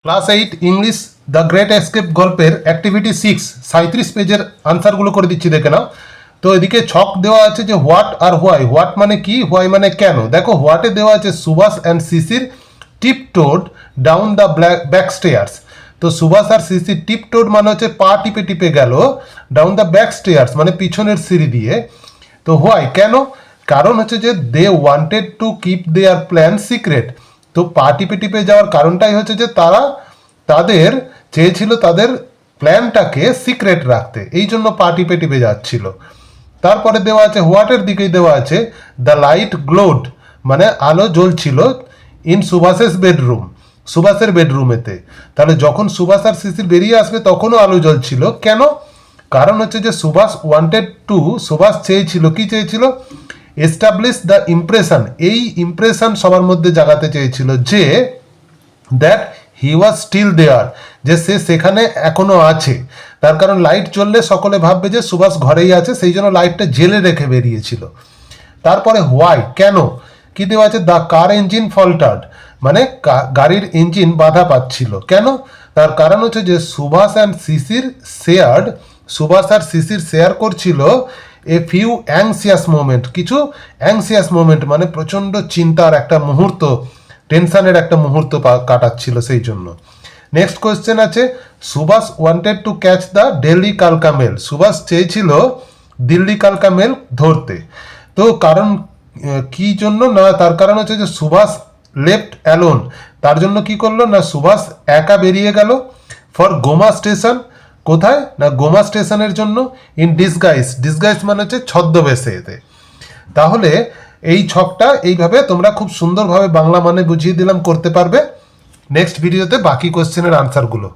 Class 8 English the great escape গল্পের activity 6 37 পেজের আনসারগুলো করে দিচ্ছি, দেখে নাও। তো এদিকে ছক দেওয়া আছে যে হোয়াট আর হোয়াই। হোয়াট মানে কি, হোয়াই মানে কেন। দেখো হোয়াটে দেওয়া আছে সুভাষ অ্যান্ড সিসির tip toed down the back stairs. তো সুভাষ আর সিসির টিপ টোড মানে হচ্ছে পা টিপে টিপে গেল ডাউন দ্য ব্যাক স্টেয়ার্স মানে পিছনের সিঁড়ি দিয়ে। তো হোয়াই কেন, কারণ হচ্ছে যে they wanted to keep their plan secret. তো পা টিপে টিপে যাওয়ার কারণটাই হচ্ছে যে তাদের চেয়েছিল তাদের প্ল্যানটাকে সিক্রেট রাখতে, এই জন্য পা টিপে টিপে যাচ্ছিল। তারপরে দেওয়া আছে হোয়াটের দিকেই দেওয়া আছে দ্য লাইট গ্লোড মানে আলো জ্বলছিল ইন সুভাষেস বেডরুম, সুভাষের বেডরুমেতে। তাহলে যখন সুভাষ আর শিশির বেরিয়ে আসবে তখনও আলো জ্বলছিল। কেন, কারণ হচ্ছে যে সুভাষ ওয়ান্টেড টু, সুভাষ চেয়েছিল, কি চেয়েছিল, এস্টাবলিশ দ্য ইমপ্রেশন, এই ইমপ্রেশন সবার মধ্যে জাগাতে চেয়েছিল যে that he was still there, যে সে সেখানে এখনো আছে। তার কারণ লাইট জ্বললে সকলে ভাববে যে সুভাষ ঘরেই আছে, সেই জন্য লাইটটা জেলে রেখে বেরিয়েছিল। তারপরে হোয়াই কেন, কি দেওয়া আছে দ্য কার ইঞ্জিন ফল্টার্ড মানে গাড়ির ইঞ্জিন বাধা পাচ্ছিল। কেন, তার কারণ হচ্ছে যে সুভাষ আর শিশির শেয়ার করছিল এ ফিউ অ্যাংসিয়াস মোমেন্ট, কিছু অ্যাংসিয়াস মোমেন্ট মানে প্রচণ্ড চিন্তার একটা মুহূর্ত, টেনশনের একটা মুহূর্ত কাটাচ্ছিল সেই জন্য। নেক্সট কোয়েশ্চেন আছে Subhash wanted to catch the Delhi কালকা মেল, সুভাষ চেয়েছিল দিল্লি কালকা মেল ধরতে। তো কারণ কি জন্য, না তার কারণ হচ্ছে যে সুভাষ লেফট অ্যালোন, তার জন্য কি করলো না সুভাষ একা বেরিয়ে গেল ফর গোমা স্টেশন, কোথায় না গোমা স্টেশনের জন্য, ইন ডিসগাইজ, ডিসগাইজ মানে হচ্ছে ছদ্মবেশে এতে। তাহলে এই ছকটা এইভাবে তোমরা খুব সুন্দরভাবে বাংলা মানে বুঝিয়ে দিলাম, করতে পারবে। নেক্সট ভিডিওতে বাকি কোশ্চেনের আনসারগুলো।